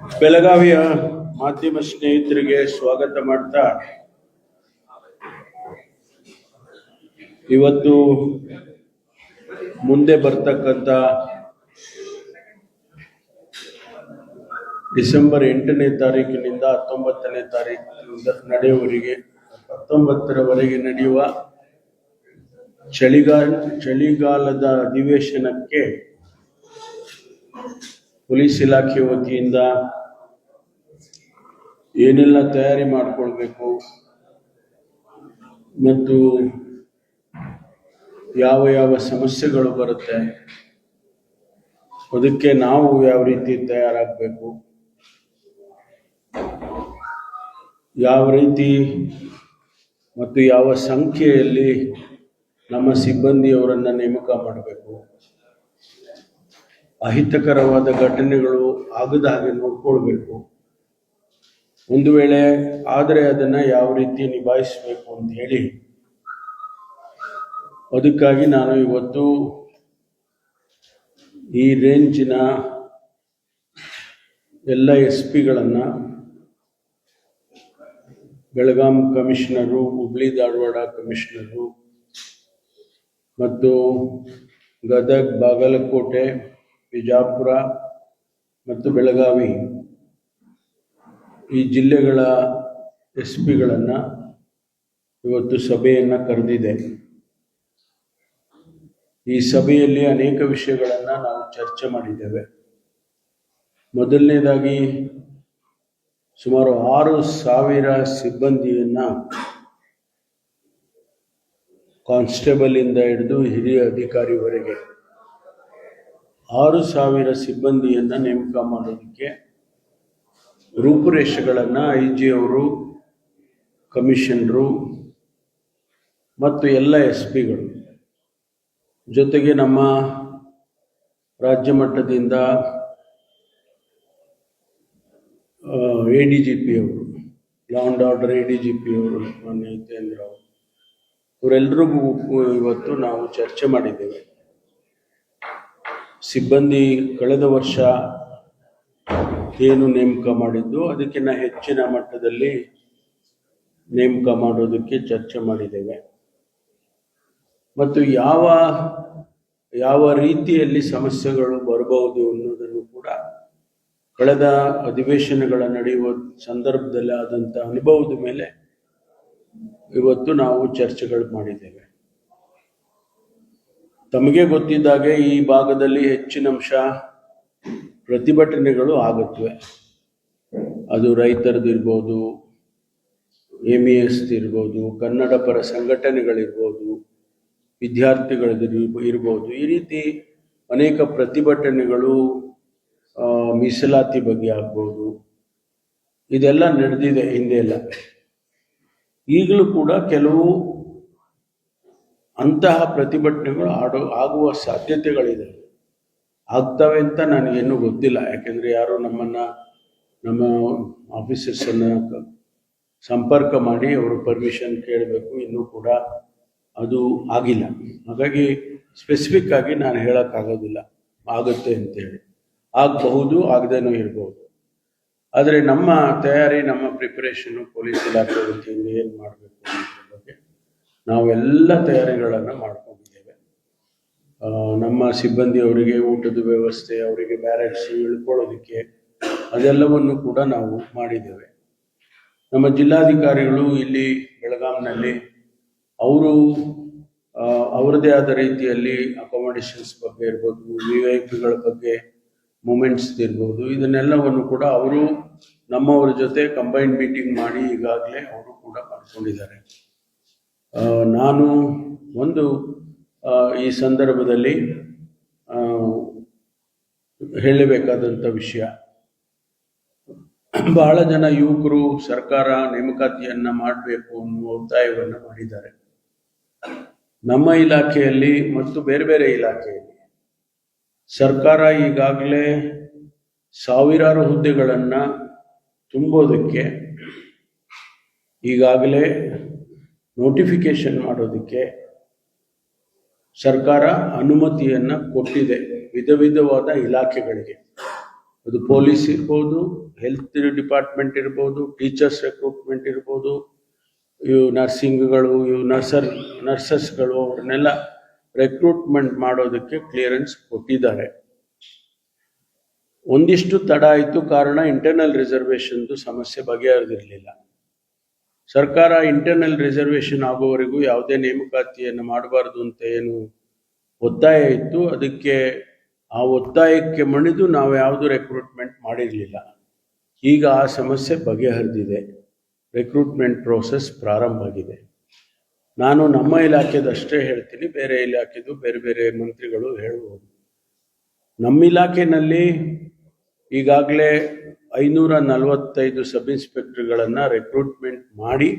ಬೆಳಗಾವಿಯ ಮಾಧ್ಯಮ ಸ್ನೇಹಿತರಿಗೆ ಸ್ವಾಗತ ಮಾಡ್ತಾ, ಇವತ್ತು ಮುಂದೆ ಬರ್ತಕ್ಕಂಥ ಡಿಸೆಂಬರ್ 8ನೇ ತಾರೀಕಿನಿಂದ 19ನೇ ತಾರೀಕಿನಿಂದ ನಡೆಯುವವರೆಗೆ 19ರವರೆಗೆ ನಡೆಯುವ ಚಳಿಗಾಲದ ಅಧಿವೇಶನಕ್ಕೆ ಪೊಲೀಸ್ ಇಲಾಖೆ ವತಿಯಿಂದ ಏನೆಲ್ಲ ತಯಾರಿ ಮಾಡಿಕೊಳ್ಬೇಕು ಮತ್ತು ಯಾವ ಯಾವ ಸಮಸ್ಯೆಗಳು ಬರುತ್ತೆ, ಅದಕ್ಕೆ ನಾವು ಯಾವ ರೀತಿ ತಯಾರಾಗಬೇಕು, ಯಾವ ರೀತಿ ಮತ್ತು ಯಾವ ಸಂಖ್ಯೆಯಲ್ಲಿ ನಮ್ಮ ಸಿಬ್ಬಂದಿಯವರನ್ನು ನೇಮಕ ಮಾಡಬೇಕು, ಅಹಿತಕರವಾದ ಘಟನೆಗಳು ಆಗದ ಹಾಗೆ ನೋಡ್ಕೊಳ್ಬೇಕು, ಒಂದು ವೇಳೆ ಆದರೆ ಅದನ್ನು ಯಾವ ರೀತಿ ನಿಭಾಯಿಸಬೇಕು ಅಂತ ಹೇಳಿ, ಅದಕ್ಕಾಗಿ ನಾನು ಇವತ್ತು ಈ ರೇಂಜಿನ ಎಲ್ಲ SP-ಗಳನ್ನು, ಬೆಳಗಾಂ ಕಮಿಷನರು, ಹುಬ್ಳಿ ಧಾರವಾಡ ಕಮಿಷನರು ಮತ್ತು ಗದಗ, ಬಾಗಲಕೋಟೆ, ಬಿಜಾಪುರ ಮತ್ತು ಬೆಳಗಾವಿ ಈ ಜಿಲ್ಲೆಗಳ SP-ಗಳನ್ನು ಇವತ್ತು ಸಭೆಯನ್ನು ಕರೆದಿದೆ. ಈ ಸಭೆಯಲ್ಲಿ ಅನೇಕ ವಿಷಯಗಳನ್ನು ನಾವು ಚರ್ಚೆ ಮಾಡಿದ್ದೇವೆ. ಮೊದಲನೇದಾಗಿ ಸುಮಾರು 6,000 ಸಿಬ್ಬಂದಿಯನ್ನು ಕಾನ್ಸ್ಟೇಬಲ್ ಇಂದ ಹಿಡಿದು ಹಿರಿಯ ಅಧಿಕಾರಿವರೆಗೆ 6,000 ಸಿಬ್ಬಂದಿಯನ್ನು ನೇಮಕ ಮಾಡೋದಕ್ಕೆ ರೂಪುರೇಷೆಗಳನ್ನು IG ಅವರು, ಕಮಿಷನರು ಮತ್ತು ಎಲ್ಲ SP-ಗಳು ಜೊತೆಗೆ ನಮ್ಮ ರಾಜ್ಯ ಮಟ್ಟದಿಂದ ADGP ಅವರು, ಲಾ ಆ್ಯಂಡ್ ಆರ್ಡರ್ ADGP ಅವರು, ಮಾನ್ಯ ಹಿತೇಂದ್ರ ಅವರು, ಇವರೆಲ್ಲರಿಗೂ ಇವತ್ತು ನಾವು ಚರ್ಚೆ ಮಾಡಿದ್ದೇವೆ. ಸಿಬ್ಬಂದಿ ಕಳೆದ ವರ್ಷ ಏನು ನೇಮಕ ಮಾಡಿದ್ದು ಅದಕ್ಕಿಂತ ಹೆಚ್ಚಿನ ಮಟ್ಟದಲ್ಲಿ ನೇಮಕ ಮಾಡೋದಕ್ಕೆ ಚರ್ಚೆ ಮಾಡಿದ್ದೇವೆ ಮತ್ತು ಯಾವ ರೀತಿಯಲ್ಲಿ ಸಮಸ್ಯೆಗಳು ಬರಬಹುದು ಅನ್ನೋದನ್ನು ಕೂಡ ಕಳೆದ ಅಧಿವೇಶನಗಳ ನಡೆಯುವ ಸಂದರ್ಭದಲ್ಲಿ ಆದಂಥ ಅನುಭವದ ಮೇಲೆ ಇವತ್ತು ನಾವು ಚರ್ಚೆಗಳು ಮಾಡಿದ್ದೇವೆ. ತಮಗೆ ಗೊತ್ತಿದ್ದಾಗೆ ಈ ಭಾಗದಲ್ಲಿ ಹೆಚ್ಚಿನ ಅಂಶ ಪ್ರತಿಭಟನೆಗಳು ಆಗುತ್ತವೆ. ಅದು ರೈತರದಿರ್ಬೋದು, MES ಇರ್ಬೋದು, ಕನ್ನಡ ಪರ ಸಂಘಟನೆಗಳಿರ್ಬೋದು, ವಿದ್ಯಾರ್ಥಿಗಳದ್ದು ಇರ್ಬೋದು. ಈ ರೀತಿ ಅನೇಕ ಪ್ರತಿಭಟನೆಗಳು ಮೀಸಲಾತಿ ಬಗ್ಗೆ ಆಗ್ಬೋದು, ಇದೆಲ್ಲ ನಡೆದಿದೆ ಹಿಂದೆ ಎಲ್ಲ. ಈಗಲೂ ಕೂಡ ಕೆಲವು ಅಂತಹ ಪ್ರತಿಭಟನೆಗಳು ಆಗುವ ಸಾಧ್ಯತೆಗಳಿದೆ, ಆಗ್ತವೆ ಅಂತ ನನಗೇನು ಗೊತ್ತಿಲ್ಲ. ಯಾಕೆಂದರೆ ಯಾರೋ ನಮ್ಮ ಆಫೀಸರ್ಸನ್ನು ಸಂಪರ್ಕ ಮಾಡಿ ಅವರು ಪರ್ಮಿಷನ್ ಕೇಳಬೇಕು, ಇನ್ನೂ ಕೂಡ ಅದು ಆಗಿಲ್ಲ. ಹಾಗಾಗಿ ಸ್ಪೆಸಿಫಿಕ್ ಆಗಿ ನಾನು ಹೇಳೋಕ್ಕಾಗೋದಿಲ್ಲ ಆಗುತ್ತೆ ಅಂತೇಳಿ. ಆಗಬಹುದು, ಆಗದೇನೂ ಇರಬಹುದು. ಆದರೆ ನಮ್ಮ ತಯಾರಿ, ನಮ್ಮ ಪ್ರಿಪರೇಷನ್ನು ಪೊಲೀಸ್ ಇಲಾಖೆ ವತಿಯಿಂದ ಏನು ಮಾಡಬೇಕು ಅನ್ನೋದ್ರ ಬಗ್ಗೆ ನಾವೆಲ್ಲ ತಯಾರಿಗಳನ್ನು ಮಾಡ್ಕೊಂಡಿದ್ದೇವೆ. ನಮ್ಮ ಸಿಬ್ಬಂದಿಯವರಿಗೆ ಊಟದ ವ್ಯವಸ್ಥೆ, ಅವರಿಗೆ ಬ್ಯಾರಕ್ಸ್ ಇಳ್ಕೊಳ್ಳೋದಕ್ಕೆ ಅದೆಲ್ಲವನ್ನು ಕೂಡ ನಾವು ಮಾಡಿದ್ದೇವೆ. ನಮ್ಮ ಜಿಲ್ಲಾಧಿಕಾರಿಗಳು ಇಲ್ಲಿ ಬೆಳಗಾಂನಲ್ಲಿ ಅವರು ಅವರದೇ ಆದ ರೀತಿಯಲ್ಲಿ ಅಕೊಮಡೇಷನ್ಸ್ ಬಗ್ಗೆ ಇರ್ಬೋದು, VIP-ಗಳ ಬಗ್ಗೆ, ಮೂಮೆಂಟ್ಸ್ ಇರ್ಬೋದು, ಇದನ್ನೆಲ್ಲವನ್ನು ಕೂಡ ಅವರು ನಮ್ಮವರ ಜೊತೆ ಕಂಬೈನ್ ಮೀಟಿಂಗ್ ಮಾಡಿ ಈಗಾಗಲೇ ಅವರು ಕೂಡ ಮಾಡ್ಕೊಂಡಿದ್ದಾರೆ. ನಾನು ಒಂದು ಈ ಸಂದರ್ಭದಲ್ಲಿ ಹೇಳಬೇಕಾದಂಥ ವಿಷಯ, ಬಹಳ ಜನ ಯುವಕರು ಸರ್ಕಾರ ನೇಮಕಾತಿಯನ್ನು ಮಾಡಬೇಕು ಅನ್ನುವ ಒತ್ತಾಯವನ್ನು ಮಾಡಿದ್ದಾರೆ. ನಮ್ಮ ಇಲಾಖೆಯಲ್ಲಿ ಮತ್ತು ಬೇರೆ ಬೇರೆ ಇಲಾಖೆಯಲ್ಲಿ ಸರ್ಕಾರ ಈಗಾಗಲೇ ಸಾವಿರಾರು ಹುದ್ದೆಗಳನ್ನು ತುಂಬೋದಕ್ಕೆ ಈಗಾಗಲೇ ನೋಟಿಫಿಕೇಶನ್ ಮಾಡೋದಕ್ಕೆ ಸರ್ಕಾರ ಅನುಮತಿಯನ್ನು ಕೊಟ್ಟಿದೆ ವಿಧ ವಿಧವಾದ ಇಲಾಖೆಗಳಿಗೆ. ಅದು ಪೊಲೀಸ್ ಇರ್ಬೋದು, ಹೆಲ್ತ್ ಡಿಪಾರ್ಟ್ಮೆಂಟ್ ಇರ್ಬೋದು, ಟೀಚರ್ಸ್ ರೆಕ್ರೂಟ್ಮೆಂಟ್ ಇರ್ಬೋದು, ಇವು ನರ್ಸಿಂಗ್ಗಳು, ಇವು ನರ್ಸಸ್ಗಳು ಅವ್ರನ್ನೆಲ್ಲ ರೆಕ್ರೂಟ್ಮೆಂಟ್ ಮಾಡೋದಕ್ಕೆ ಕ್ಲಿಯರೆನ್ಸ್ ಕೊಟ್ಟಿದ್ದಾರೆ. ಒಂದಿಷ್ಟು ತಡ ಆಯಿತು, ಕಾರಣ ಇಂಟರ್ನಲ್ ರಿಸರ್ವೇಷನ್ದು ಸಮಸ್ಯೆ ಬಗೆಹರಿದಿರಲಿಲ್ಲ. ಸರ್ಕಾರ ಇಂಟರ್ನಲ್ ರಿಸರ್ವೇಷನ್ ಆಗುವವರೆಗೂ ಯಾವುದೇ ನೇಮಕಾತಿಯನ್ನು ಮಾಡಬಾರ್ದು ಅಂತ ಏನು ಒತ್ತಾಯ ಇತ್ತು, ಅದಕ್ಕೆ ಆ ಒತ್ತಾಯಕ್ಕೆ ಮಣಿದು ನಾವು ಯಾವುದು ರೆಕ್ರೂಟ್ಮೆಂಟ್ ಮಾಡಿರಲಿಲ್ಲ. ಈಗ ಆ ಸಮಸ್ಯೆ ಬಗೆಹರಿದಿದೆ, ರೆಕ್ರೂಟ್ಮೆಂಟ್ ಪ್ರೋಸೆಸ್ ಪ್ರಾರಂಭ ಆಗಿದೆ. ನಾನು ನಮ್ಮ ಇಲಾಖೆದಷ್ಟೇ ಹೇಳ್ತೀನಿ, ಬೇರೆ ಇಲಾಖೆದು ಬೇರೆ ಬೇರೆ ಮಂತ್ರಿಗಳು ಹೇಳ್ಬೋದು. ನಮ್ಮ ಇಲಾಖೆಯಲ್ಲಿ ಈಗಾಗಲೇ 545 ಸಬ್ ಇನ್ಸ್ಪೆಕ್ಟರ್ಗಳನ್ನು ರೆಕ್ರೂಟ್ಮೆಂಟ್ ಮಾಡಿ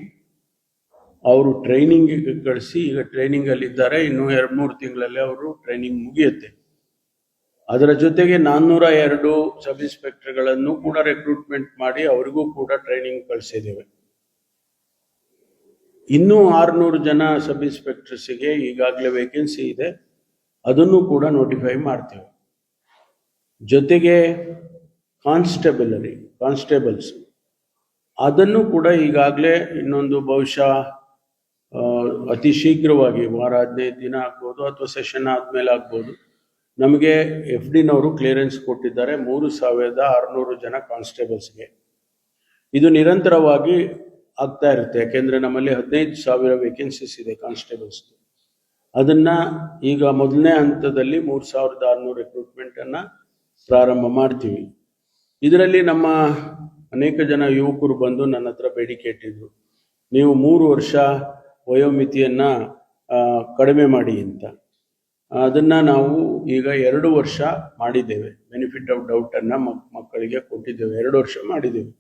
ಅವರು ಟ್ರೈನಿಂಗಿಗೆ ಕಳಿಸಿ, ಈಗ ಟ್ರೈನಿಂಗಲ್ಲಿದ್ದಾರೆ. ಇನ್ನೂ 2-3 ತಿಂಗಳಲ್ಲಿ ಅವರು ಟ್ರೈನಿಂಗ್ ಮುಗಿಯುತ್ತೆ. ಅದರ ಜೊತೆಗೆ 402 ಸಬ್ ಇನ್ಸ್ಪೆಕ್ಟರ್ಗಳನ್ನು ಕೂಡ ರೆಕ್ರೂಟ್ಮೆಂಟ್ ಮಾಡಿ ಅವರಿಗೂ ಕೂಡ ಟ್ರೈನಿಂಗ್ ಕಳಿಸಿದ್ದೇವೆ. ಇನ್ನೂ 600 ಜನ ಸಬ್ ಇನ್ಸ್ಪೆಕ್ಟರ್ಸಿಗೆ ಈಗಾಗಲೇ ವೇಕೆನ್ಸಿ ಇದೆ, ಅದನ್ನು ಕೂಡ ನೋಟಿಫೈ ಮಾಡ್ತೇವೆ. ಜೊತೆಗೆ ಕಾನ್ಸ್ಟೇಬಲ್ಸ್ ಅದನ್ನು ಕೂಡ ಈಗಾಗಲೇ ಇನ್ನೊಂದು ಬಹುಶಃ ಅತಿ ಶೀಘ್ರವಾಗಿ ವಾರ 15 ದಿನ ಆಗ್ಬೋದು ಅಥವಾ ಸೆಷನ್ ಆದಮೇಲೆ ಆಗ್ಬೋದು, ನಮಗೆ FDನವರು ಕ್ಲಿಯರೆನ್ಸ್ ಕೊಟ್ಟಿದ್ದಾರೆ 3600 ಜನ ಕಾನ್ಸ್ಟೇಬಲ್ಸ್ಗೆ. ಇದು ನಿರಂತರವಾಗಿ ಆಗ್ತಾ ಇರುತ್ತೆ, ಯಾಕೆಂದರೆ ನಮ್ಮಲ್ಲಿ 15,000 ವೇಕೆನ್ಸೀಸ್ ಇದೆ ಕಾನ್ಸ್ಟೇಬಲ್ಸ್. ಅದನ್ನು ಈಗ ಮೊದಲನೇ ಹಂತದಲ್ಲಿ 3600 ರಿಕ್ರೂಟ್ಮೆಂಟನ್ನು ಪ್ರಾರಂಭ ಮಾಡ್ತೀವಿ. ಇದರಲ್ಲಿ ನಮ್ಮ ಅನೇಕ ಜನ ಯುವಕರು ಬಂದು ನನ್ನ ಹತ್ರ ಬೇಡಿಕೆ ಇಟ್ಟಿದ್ರು, ನೀವು 3 ವರ್ಷ ವಯೋಮಿತಿಯನ್ನು ಕಡಿಮೆ ಮಾಡಿ ಅಂತ. ಅದನ್ನು ನಾವು ಈಗ 2 ವರ್ಷ ಮಾಡಿದ್ದೇವೆ. ಬೆನಿಫಿಟ್ ಆಫ್ ಡೌಟನ್ನು ಮಕ್ಕಳಿಗೆ ಕೊಟ್ಟಿದ್ದೇವೆ, 2 ವರ್ಷ ಮಾಡಿದ್ದೇವೆ.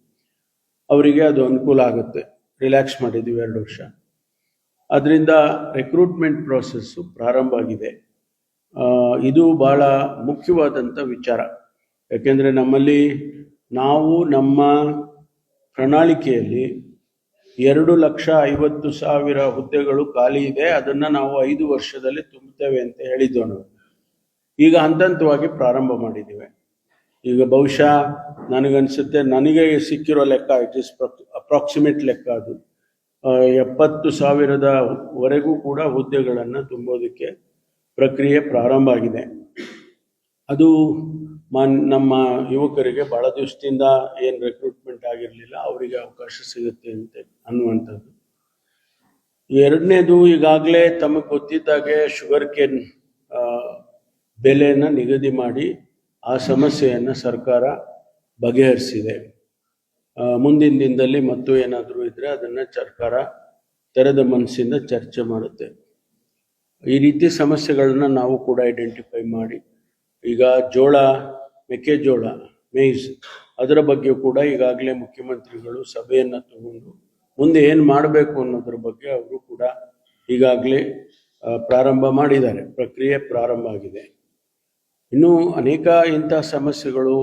ಅವರಿಗೆ ಅದು ಅನುಕೂಲ ಆಗುತ್ತೆ, ರಿಲ್ಯಾಕ್ಸ್ ಮಾಡಿದ್ದೀವಿ 2 ವರ್ಷ. ಅದರಿಂದ ರಿಕ್ರೂಟ್ಮೆಂಟ್ ಪ್ರೋಸೆಸ್ಸು ಪ್ರಾರಂಭ ಆಗಿದೆ. ಇದು ಭಾಳ ಮುಖ್ಯವಾದಂಥ ವಿಚಾರ, ಯಾಕೆಂದರೆ ನಮ್ಮಲ್ಲಿ ನಾವು ನಮ್ಮ ಪ್ರಣಾಳಿಕೆಯಲ್ಲಿ 2,50,000 ಹುದ್ದೆಗಳು ಖಾಲಿ ಇದೆ, ಅದನ್ನು ನಾವು 5 ವರ್ಷದಲ್ಲಿ ತುಂಬುತ್ತೇವೆ ಅಂತ ಹೇಳಿದ್ದೆವು ನಾವು. ಈಗ ಹಂತವಾಗಿ ಪ್ರಾರಂಭ ಮಾಡಿದ್ದೇವೆ. ಈಗ ಬಹುಶಃ ನನಗನ್ಸುತ್ತೆ, ನನಗೆ ಸಿಕ್ಕಿರೋ ಲೆಕ್ಕ, ಇಟ್ ಇಸ್ ಅಪ್ರಾಕ್ಸಿಮೇಟ್ ಲೆಕ್ಕ, ಅದು 70,000ವರೆಗೂ ಕೂಡ ಹುದ್ದೆಗಳನ್ನು ತುಂಬೋದಕ್ಕೆ ಪ್ರಕ್ರಿಯೆ ಪ್ರಾರಂಭ ಆಗಿದೆ. ಅದು ನಮ್ಮ ಯುವಕರಿಗೆ ಭಾಳ ದಿವಸದಿಂದ ಏನು ರಿಕ್ರೂಟ್ಮೆಂಟ್ ಆಗಿರಲಿಲ್ಲ, ಅವರಿಗೆ ಅವಕಾಶ ಸಿಗುತ್ತೆ ಅಂತ ಅನ್ನುವಂಥದ್ದು. ಎರಡನೇದು, ಈಗಾಗಲೇ ತಮಗೆ ಗೊತ್ತಿದ್ದಾಗೆ ಶುಗರ್ ಕೇನ್ ಬೆಲೆಯನ್ನು ನಿಗದಿ ಮಾಡಿ ಆ ಸಮಸ್ಯೆಯನ್ನು ಸರ್ಕಾರ ಬಗೆಹರಿಸಿದೆ. ಮುಂದಿನ ದಿನದಲ್ಲಿ ಮತ್ತು ಏನಾದರೂ ಇದ್ದರೆ ಅದನ್ನು ಸರ್ಕಾರ ತೆರೆದ ಮನಸ್ಸಿಂದ ಚರ್ಚೆ ಮಾಡುತ್ತೆ. ಈ ರೀತಿ ಸಮಸ್ಯೆಗಳನ್ನು ನಾವು ಕೂಡ ಐಡೆಂಟಿಫೈ ಮಾಡಿ, ಈಗ ಮೆಕ್ಕೆಜೋಳ, ಮೇಯ್ಸ್, ಅದರ ಬಗ್ಗೆ ಕೂಡ ಈಗಾಗಲೇ ಮುಖ್ಯಮಂತ್ರಿಗಳು ಸಭೆಯನ್ನು ತಗೊಂಡು ಮುಂದೆ ಏನು ಮಾಡಬೇಕು ಅನ್ನೋದ್ರ ಬಗ್ಗೆ ಅವರು ಕೂಡ ಈಗಾಗಲೇ ಪ್ರಾರಂಭ ಮಾಡಿದ್ದಾರೆ, ಪ್ರಕ್ರಿಯೆ ಪ್ರಾರಂಭ ಆಗಿದೆ. ಇನ್ನೂ ಅನೇಕ ಇಂಥ ಸಮಸ್ಯೆಗಳು,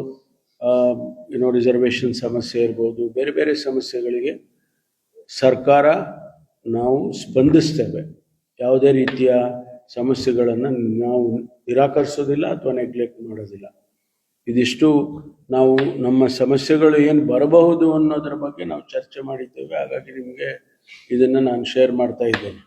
ರಿಸರ್ವೇಷನ್ ಸಮಸ್ಯೆ ಇರ್ಬೋದು, ಬೇರೆ ಬೇರೆ ಸಮಸ್ಯೆಗಳಿಗೆ ಸರ್ಕಾರ ನಾವು ಸ್ಪಂದಿಸ್ತೇವೆ. ಯಾವುದೇ ರೀತಿಯ ಸಮಸ್ಯೆಗಳನ್ನು ನಾವು ನಿರಾಕರಿಸೋದಿಲ್ಲ ಅಥವಾ ನೆಗ್ಲೆಕ್ಟ್ ಮಾಡೋದಿಲ್ಲ. ಇದಿಷ್ಟು ನಾವು ನಮ್ಮ ಸಮಸ್ಯೆಗಳು ಏನು ಬರಬಹುದು ಅನ್ನೋದ್ರ ಬಗ್ಗೆ ನಾವು ಚರ್ಚೆ ಮಾಡಿದ್ದೇವೆ. ಹಾಗಾಗಿ ನಿಮಗೆ ಇದನ್ನು ನಾನು ಶೇರ್ ಮಾಡ್ತಾ ಇದ್ದೇನೆ.